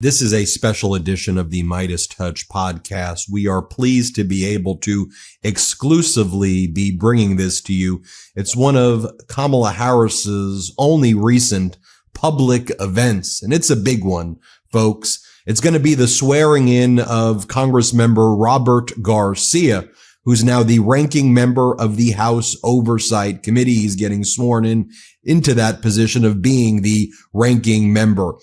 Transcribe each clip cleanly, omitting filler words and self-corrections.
This is a special edition of the MeidasTouch podcast. We are pleased to be able to exclusively be bringing this to you. It's one of Kamala Harris's only recent public events, and it's a big one, folks. It's going to be the swearing in of Congressmember Robert Garcia, who's now the ranking member of the House Oversight Committee. He's getting sworn into that position of being the ranking member.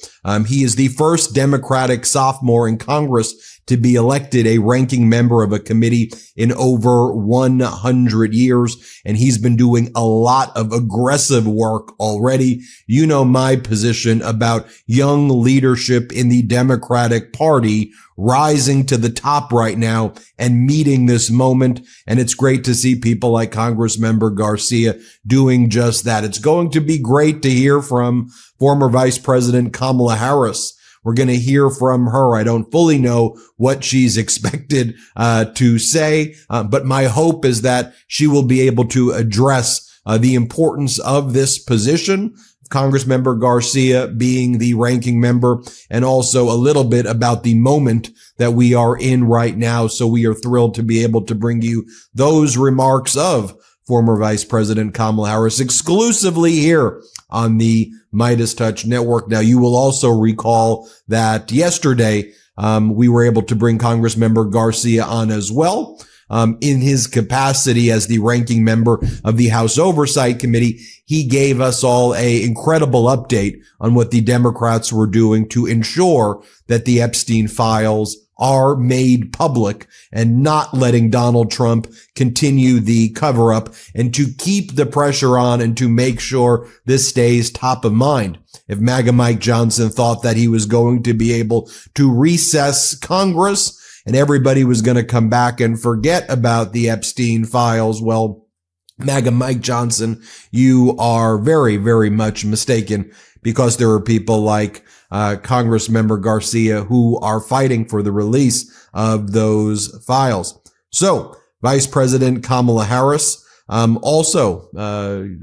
He is the first Democratic sophomore in Congress to be elected a ranking member of a committee in over 100 years. And he's been doing a lot of aggressive work already. You know my position about young leadership in the Democratic Party rising to the top right now and meeting this moment. And it's great to see people like Congressmember Garcia doing just that. It's going to be great to hear from former Vice President Kamala Harris. We're going to hear from her. I don't fully know what she's expected to say, but my hope is that she will be able to address the importance of this position, Congressmember Garcia being the ranking member, and also a little bit about the moment that we are in right now. So we are thrilled to be able to bring you those remarks of former Vice President Kamala Harris exclusively here on the MeidasTouch Network. Now, you will also recall that yesterday, we were able to bring Congressmember Garcia on as well, in his capacity as the ranking member of the House Oversight Committee. He gave us all an incredible update on what the Democrats were doing to ensure that the Epstein files are made public and not letting Donald Trump continue the cover up, and to keep the pressure on and to make sure this stays top of mind. If MAGA Mike Johnson thought that he was going to be able to recess Congress and everybody was going to come back and forget about the Epstein files, well, MAGA Mike Johnson, you are very, very much mistaken, because there are people like Congressmember Garcia who are fighting for the release of those files. So Vice President Kamala Harris also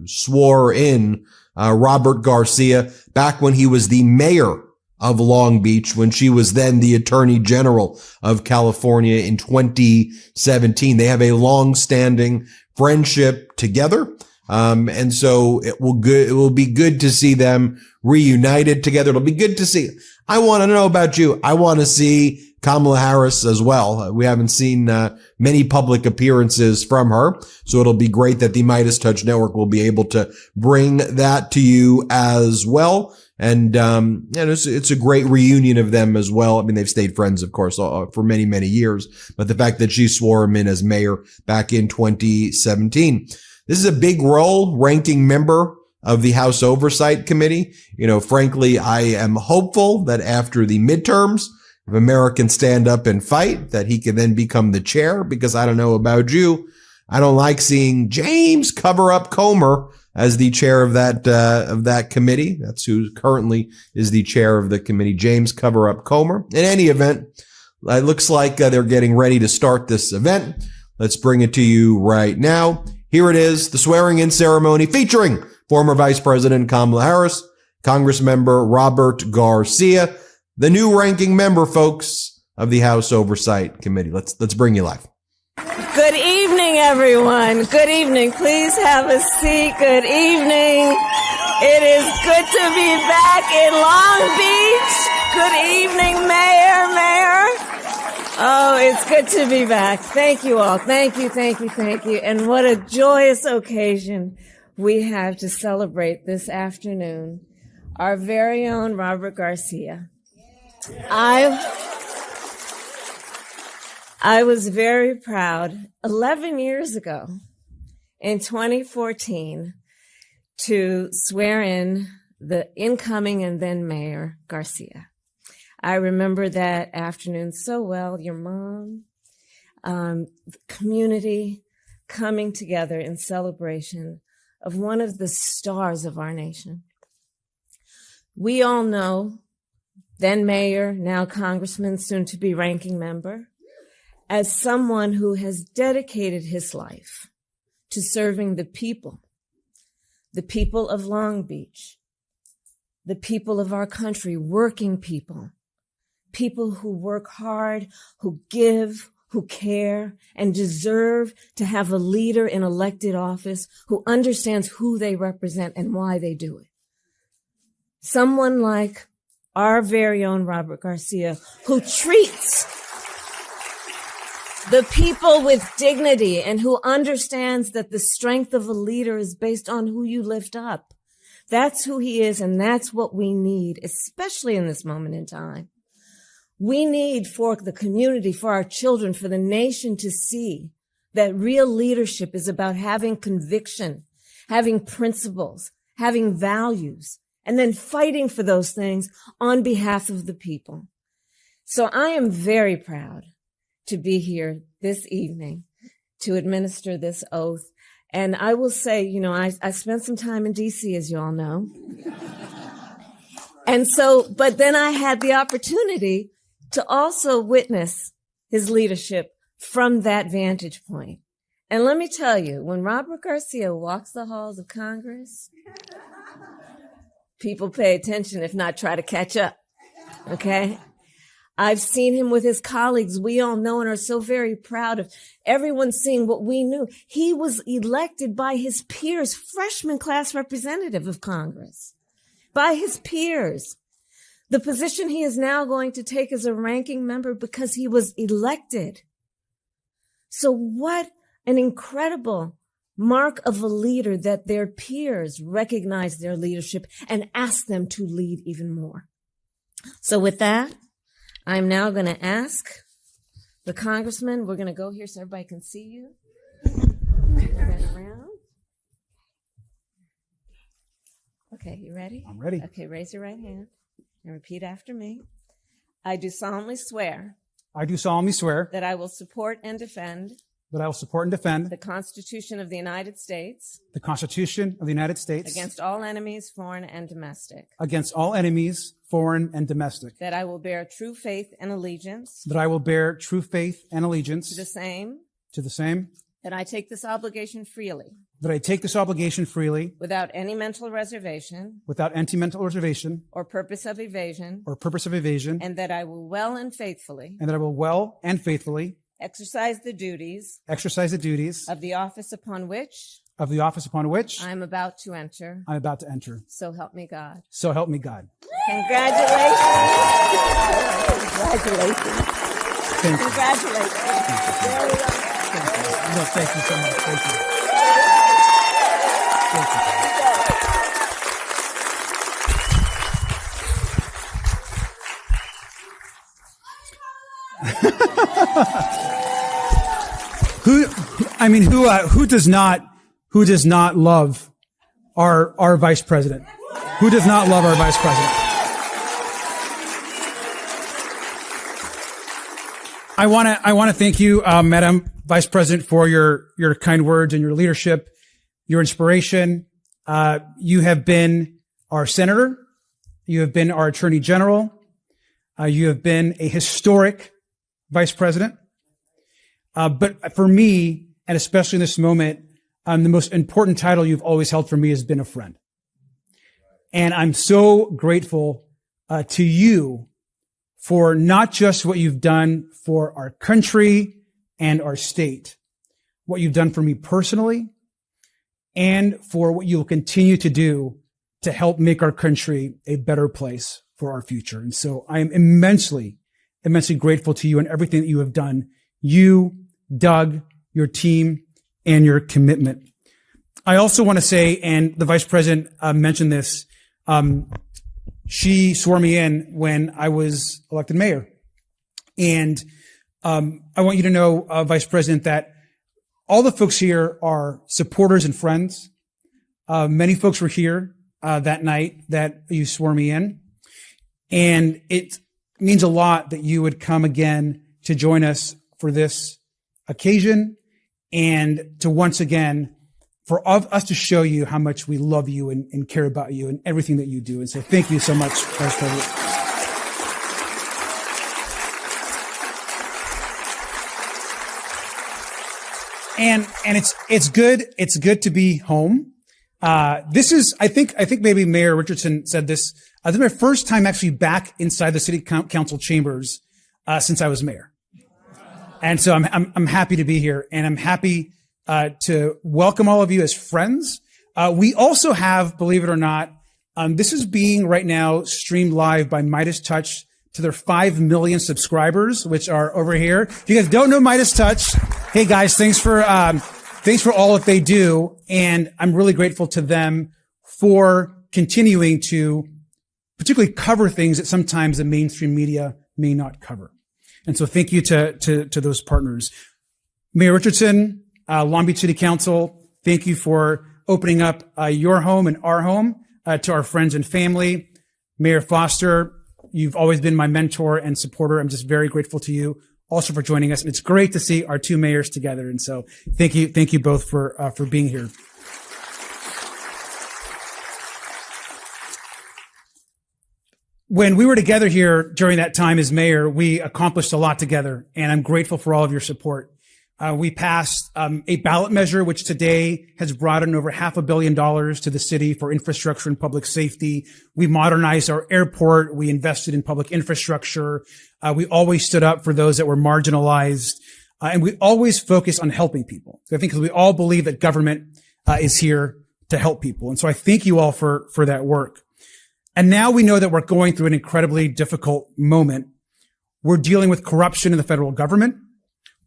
swore in Robert Garcia back when he was the mayor of Long Beach, when she was then the Attorney General of California in 2017. They have a long-standing friendship together. And so it will be good to see them reunited together. It'll be good to see. I want to know about you. I want to see Kamala Harris as well. We haven't seen many public appearances from her, so it'll be great that the MeidasTouch Network will be able to bring that to you as well. And it's a great reunion of them as well. I mean, they've stayed friends, of course, for many, many years. But the fact that she swore him in as mayor back in 2017. This is a big role, ranking member of the House Oversight Committee. You know, frankly, I am hopeful that after the midterms, if Americans stand up and fight, that he can then become the chair, because I don't know about you, I don't like seeing James Cover-Up Comer as the chair of that committee. That's who currently is the chair of the committee, James Cover-Up Comer. In any event, it looks like they're getting ready to start this event. Let's bring it to you right now. Here it is, the swearing-in ceremony featuring former Vice President Kamala Harris, Congressmember Robert Garcia, the new ranking member, folks, of the House Oversight Committee. Let's bring you live. Good evening, everyone. Good evening. Please have a seat. Good evening. It is good to be back in Long Beach. Good evening, Mayor. Oh, it's good to be back. Thank you all. Thank you. And what a joyous occasion we have to celebrate this afternoon. Our very own Robert Garcia. I was very proud 11 years ago in 2014 to swear in the incoming and then Mayor Garcia. I remember that afternoon so well. Your mom, the community coming together in celebration of one of the stars of our nation. We all know, then mayor, now congressman, soon to be ranking member, as someone who has dedicated his life to serving the people of Long Beach, the people of our country, working people, people who work hard, who give, who care, and deserve to have a leader in elected office who understands who they represent and why they do it. Someone like our very own Robert Garcia, who treats the people with dignity and who understands that the strength of a leader is based on who you lift up. That's who he is, and that's what we need, especially in this moment in time. We need for the community, for our children, for the nation to see that real leadership is about having conviction, having principles, having values, and then fighting for those things on behalf of the people. So I am very proud to be here this evening to administer this oath. And I will say, you know, I spent some time in DC, as you all know. And so, but then I had the opportunity to also witness his leadership from that vantage point. And let me tell you, when Robert Garcia walks the halls of Congress, people pay attention, if not try to catch up. Okay? I've seen him with his colleagues. We all know and are so very proud of everyone seeing what we knew. He was elected by his peers, freshman class representative of Congress, by his peers. The position he is now going to take as a ranking member because he was elected. So what an incredible mark of a leader that their peers recognize their leadership and ask them to lead even more. So with that, I'm now going to ask the congressman. We're going to go here so everybody can see you. Turn that around. Okay, you ready? I'm ready. Okay, raise your right hand and repeat after me. I do solemnly swear I do solemnly swear that I will support and defend that I will support and defend the Constitution of the United States the Constitution of the United States against all enemies, foreign and domestic, against all enemies, foreign and domestic, that I will bear true faith and allegiance that I will bear true faith and allegiance to the same, that I take this obligation freely, without any mental reservation without any mental reservation or purpose of evasion, and that I will well and faithfully exercise the duties of the office upon which I I am about to enter. So help me God. So help me God. Congratulations. Thank you. Congratulations. Very well. No, thank you so much. Thank you. Who does not love our vice president? Who does not love our vice president? I want to thank you, Madam Vice President, for your kind words and your leadership, your inspiration. You have been our senator. You have been our attorney general. You have been a historic vice president. But for me, and especially in this moment, the most important title you've always held for me has been a friend. And I'm so grateful to you for not just what you've done for our country and our state, what you've done for me personally, and for what you will continue to do to help make our country a better place for our future. And so I am immensely grateful to you and everything that you have done. You, Doug, your team, and your commitment. I also want to say, and the vice president mentioned this, she swore me in when I was elected mayor. And I want you to know, Vice President, that all the folks here are supporters and friends. Many folks were here that night that you swore me in. And it means a lot that you would come again to join us for this occasion and to once again for us to show you how much we love you and care about you and everything that you do. And so thank you so much, Vice President. And it's good to be home. This is, I think maybe Mayor Richardson said this. This is my first time actually back inside the city council chambers, since I was mayor. And so I'm happy to be here, and I'm happy, to welcome all of you as friends. We also have, believe it or not, this is being right now streamed live by MeidasTouch to their 5 million subscribers, which are over here. If you guys don't know MeidasTouch, hey guys, thanks for all that they do. And I'm really grateful to them for continuing to particularly cover things that sometimes the mainstream media may not cover. And so thank you to those partners. Mayor Richardson, Long Beach City Council, thank you for opening up your home and our home to our friends and family. Mayor Foster, you've always been my mentor and supporter. I'm just very grateful to you also for joining us. And it's great to see our two mayors together. And so thank you both for being here. When we were together here during that time as mayor, we accomplished a lot together, and I'm grateful for all of your support. We passed a ballot measure, which today has brought in over $500 million to the city for infrastructure and public safety. We modernized our airport. We invested in public infrastructure. We always stood up for those that were marginalized. And we always focus on helping people. I think because we all believe that government is here to help people. And so I thank you all for that work. And now we know that we're going through an incredibly difficult moment. We're dealing with corruption in the federal government.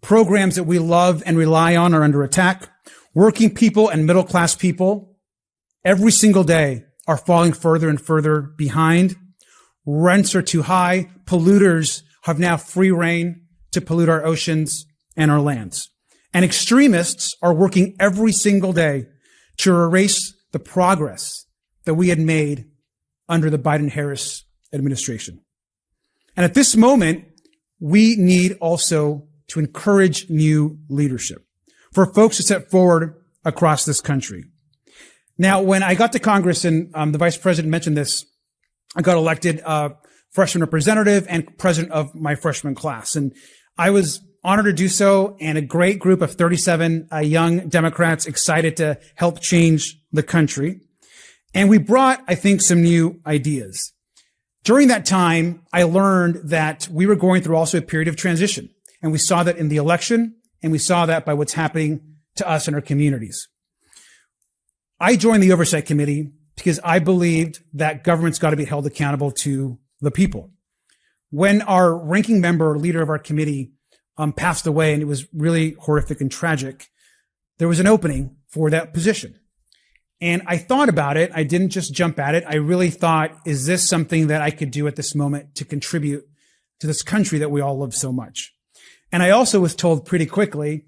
Programs that we love and rely on are under attack. Working people and middle-class people every single day are falling further and further behind. Rents are too high. Polluters have now free rein to pollute our oceans and our lands. And extremists are working every single day to erase the progress that we had made under the Biden-Harris administration. And at this moment, we need also to encourage new leadership for folks to step forward across this country. Now, when I got to Congress, and the vice president mentioned this, I got elected freshman representative and president of my freshman class. And I was honored to do so, and a great group of 37 young Democrats excited to help change the country. And we brought, I think, some new ideas. During that time, I learned that we were going through also a period of transition. And we saw that in the election, and we saw that by what's happening to us in our communities. I joined the Oversight Committee because I believed that government's got to be held accountable to the people. When our ranking member or leader of our committee passed away, and it was really horrific and tragic, there was an opening for that position. And I thought about it. I didn't just jump at it. I really thought, is this something that I could do at this moment to contribute to this country that we all love so much? And I also was told pretty quickly,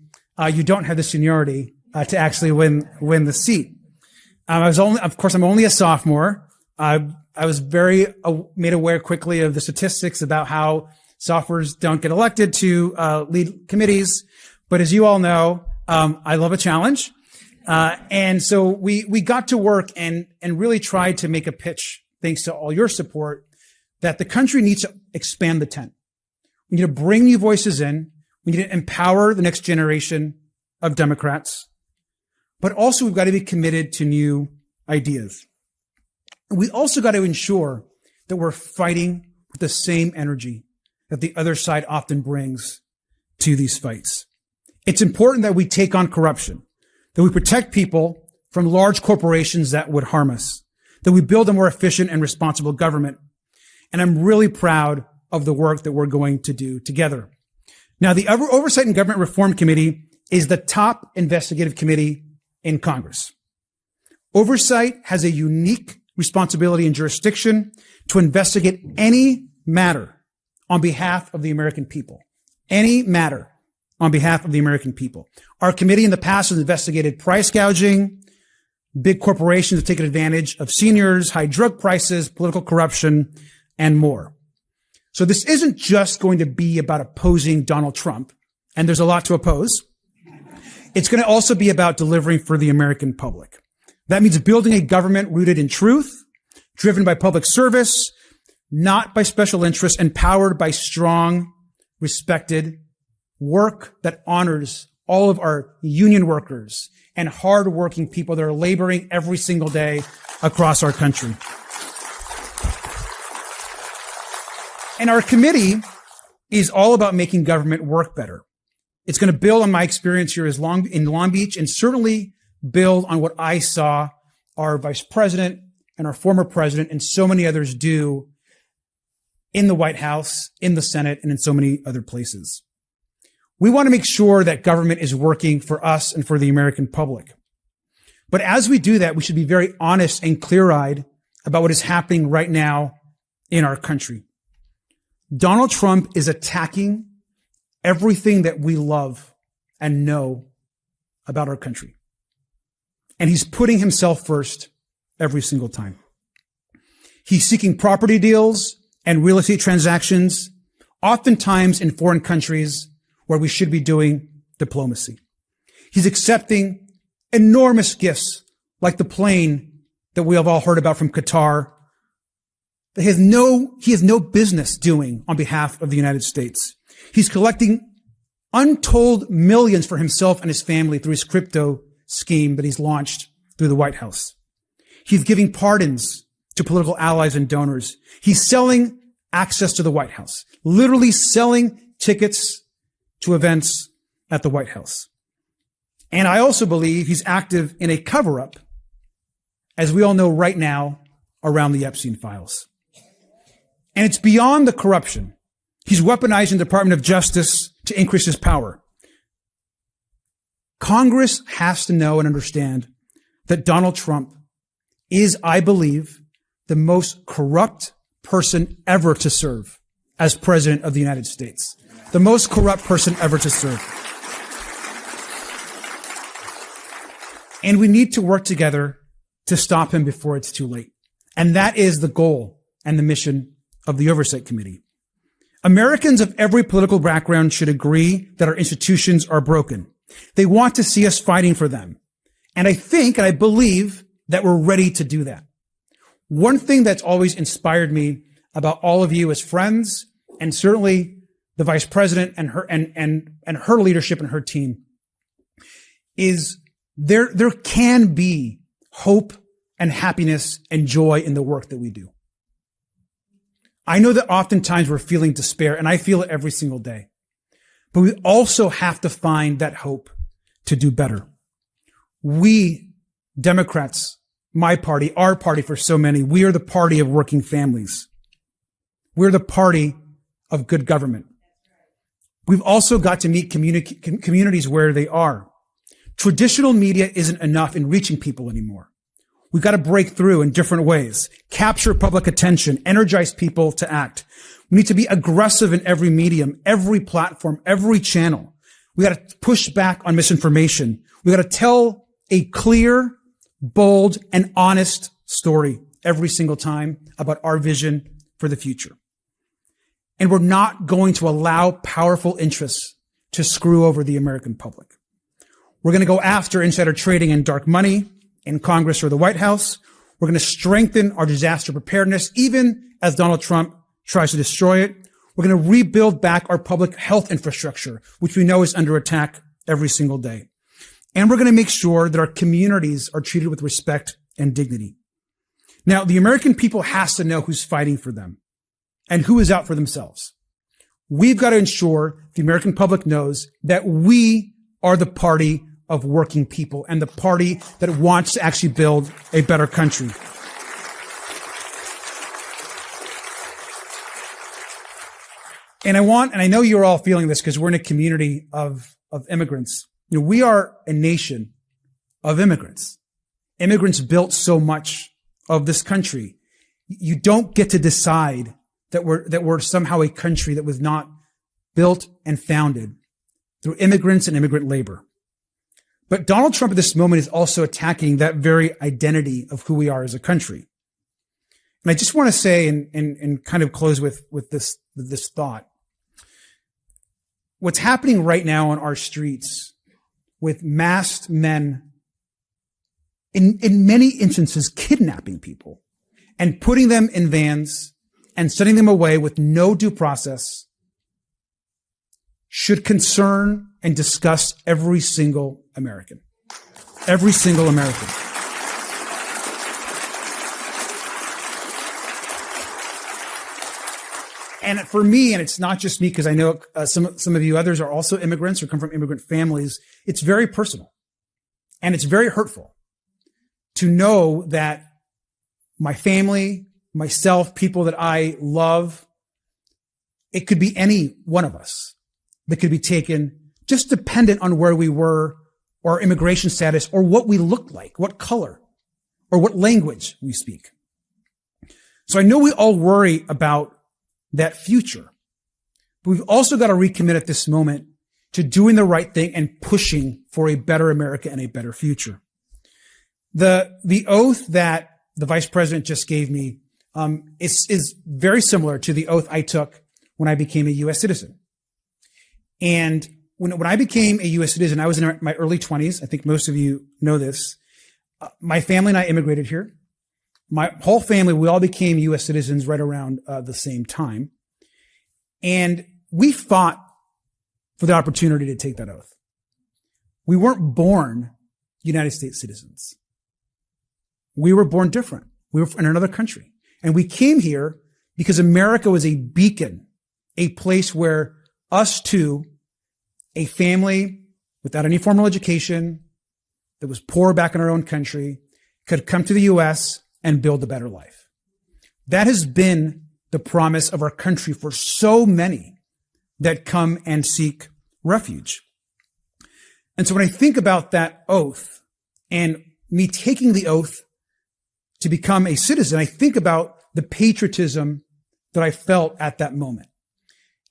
you don't have the seniority to actually win the seat. Of course, I'm only a sophomore. I was very made aware quickly of the statistics about how sophomores don't get elected to lead committees. But as you all know, I love a challenge. And so we got to work and really tried to make a pitch, thanks to all your support, that the country needs to expand the tent. We need to bring new voices in. We need to empower the next generation of Democrats. But also we've got to be committed to new ideas. We also got to ensure that we're fighting with the same energy that the other side often brings to these fights. It's important that we take on corruption, that we protect people from large corporations that would harm us, that we build a more efficient and responsible government. And I'm really proud of the work that we're going to do together. Now, the Oversight and Government Reform Committee is the top investigative committee in Congress. Oversight has a unique responsibility and jurisdiction to investigate any matter on behalf of the American people. Any matter on behalf of the American people. Our committee in the past has investigated price gouging, big corporations have taken advantage of seniors, high drug prices, political corruption, and more. So this isn't just going to be about opposing Donald Trump, and there's a lot to oppose. It's going to also be about delivering for the American public. That means building a government rooted in truth, driven by public service, not by special interests, and powered by strong, respected work that honors all of our union workers and hardworking people that are laboring every single day across our country. And our committee is all about making government work better. It's going to build on my experience here in Long Beach and certainly build on what I saw our vice president and our former president and so many others do in the White House, in the Senate, and in so many other places. We want to make sure that government is working for us and for the American public. But as we do that, we should be very honest and clear-eyed about what is happening right now in our country. Donald Trump is attacking everything that we love and know about our country. And he's putting himself first every single time. He's seeking property deals and real estate transactions, oftentimes in foreign countries where we should be doing diplomacy. He's accepting enormous gifts like the plane that we have all heard about from Qatar that he has no business doing on behalf of the United States. He's collecting untold millions for himself and his family through his crypto scheme that he's launched through the White House. He's giving pardons to political allies and donors. He's selling access to the White House, literally selling tickets to events at the White House. And I also believe he's active in a cover-up, as we all know right now, around the Epstein files. And it's beyond the corruption. He's weaponizing the Department of Justice to increase his power. Congress has to know and understand that Donald Trump is, I believe, the most corrupt person ever to serve as president of the United States. The most corrupt person ever to serve. And we need to work together to stop him before it's too late. And that is the goal and the mission of the Oversight Committee. Americans of every political background should agree that our institutions are broken. They want to see us fighting for them. And I think, and I believe, that we're ready to do that. One thing that's always inspired me about all of you as friends, and certainly the vice president and her leadership and her team, is there can be hope and happiness and joy in the work that we do. I know that oftentimes we're feeling despair, and I feel it every single day. But we also have to find that hope to do better. We, Democrats, my party, our party for so many, we are the party of working families. We're the party of good government. We've also got to meet communities where they are. Traditional media isn't enough in reaching people anymore. We've got to break through in different ways, capture public attention, energize people to act. We need to be aggressive in every medium, every platform, every channel. We got to push back on misinformation. We got to tell a clear, bold, and honest story every single time about our vision for the future. And we're not going to allow powerful interests to screw over the American public. We're going to go after insider trading and dark money in Congress or the White House. We're going to strengthen our disaster preparedness, even as Donald Trump tries to destroy it. We're going to rebuild back our public health infrastructure, which we know is under attack every single day. And we're going to make sure that our communities are treated with respect and dignity. Now, the American people has to know who's fighting for them and who is out for themselves. We've got to ensure the American public knows that we are the party of working people and the party that wants to actually build a better country. And I know you're all feeling this because we're in a community of immigrants. You know, we are a nation of immigrants. Immigrants built so much of this country. You don't get to decide that we're somehow a country that was not built and founded through immigrants and immigrant labor. But Donald Trump at this moment is also attacking that very identity of who we are as a country. And I just want to say and kind of close with this thought. What's happening right now on our streets with masked men in many instances kidnapping people and putting them in vans and sending them away with no due process should concern and discuss every single American. Every single American. And for me, and it's not just me, because I know some of you others are also immigrants or come from immigrant families, it's very personal. And it's very hurtful to know that my family, myself, people that I love, it could be any one of us that could be taken, just dependent on where we were, or our immigration status, or what we look like, what color, or what language we speak. So I know we all worry about that future, but we've also got to recommit at this moment to doing the right thing and pushing for a better America and a better future. The oath that the vice president just gave me is very similar to the oath I took when I became a U.S. citizen. And when I became a U.S. citizen, I was in my early 20s. I think most of you know this. My family and I immigrated here. My whole family, we all became U.S. citizens right around the same time. And we fought for the opportunity to take that oath. We weren't born United States citizens. We were born different. We were in another country. And we came here because America was a beacon, a place where us two, a family without any formal education, that was poor back in our own country, could come to the U.S. and build a better life. That has been the promise of our country for so many that come and seek refuge. And so when I think about that oath and me taking the oath to become a citizen, I think about the patriotism that I felt at that moment.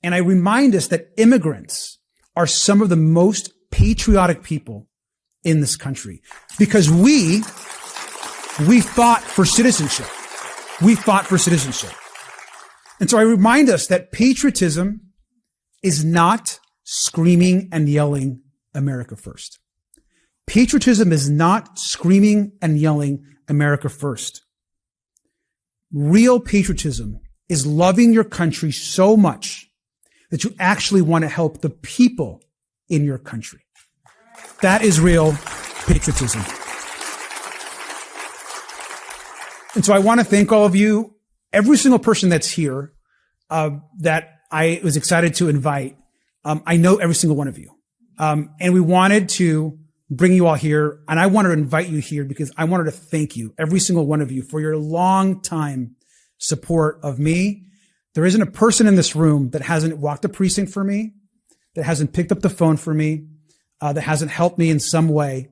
And I remind us that immigrants are some of the most patriotic people in this country, because we fought for citizenship. We fought for citizenship. And so I remind us that patriotism is not screaming and yelling America first. Patriotism is not screaming and yelling America first. Real patriotism is loving your country so much that you actually want to help the people in your country. That is real patriotism. And so I want to thank all of you, every single person that's here, that I was excited to invite. I know every single one of you. And we wanted to bring you all here. And I wanted to invite you here because I wanted to thank you, every single one of you, for your long time support of me. There isn't a person in this room that hasn't walked the precinct for me, that hasn't picked up the phone for me, that hasn't helped me in some way.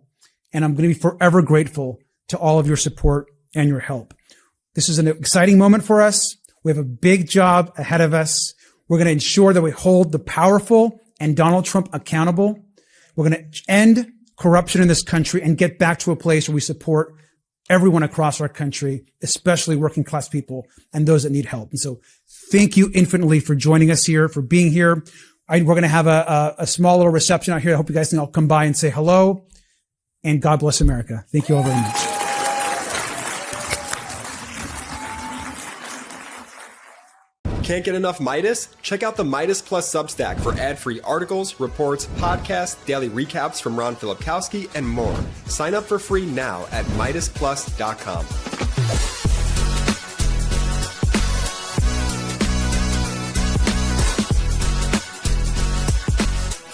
And I'm going to be forever grateful to all of your support and your help. This is an exciting moment for us. We have a big job ahead of us. We're going to ensure that we hold the powerful and Donald Trump accountable. We're going to end corruption in this country and get back to a place where we support everyone across our country, especially working class people and those that need help. And so thank you infinitely for joining us here, for being here. We're going to have a small little reception out here. I hope you guys can all come by and say hello, and God bless America. Thank you all very much. Can't get enough Meidas? Check out the Meidas Plus Substack for ad-free articles, reports, podcasts, daily recaps from Ron Filipkowski, and more. Sign up for free now at MeidasPlus.com.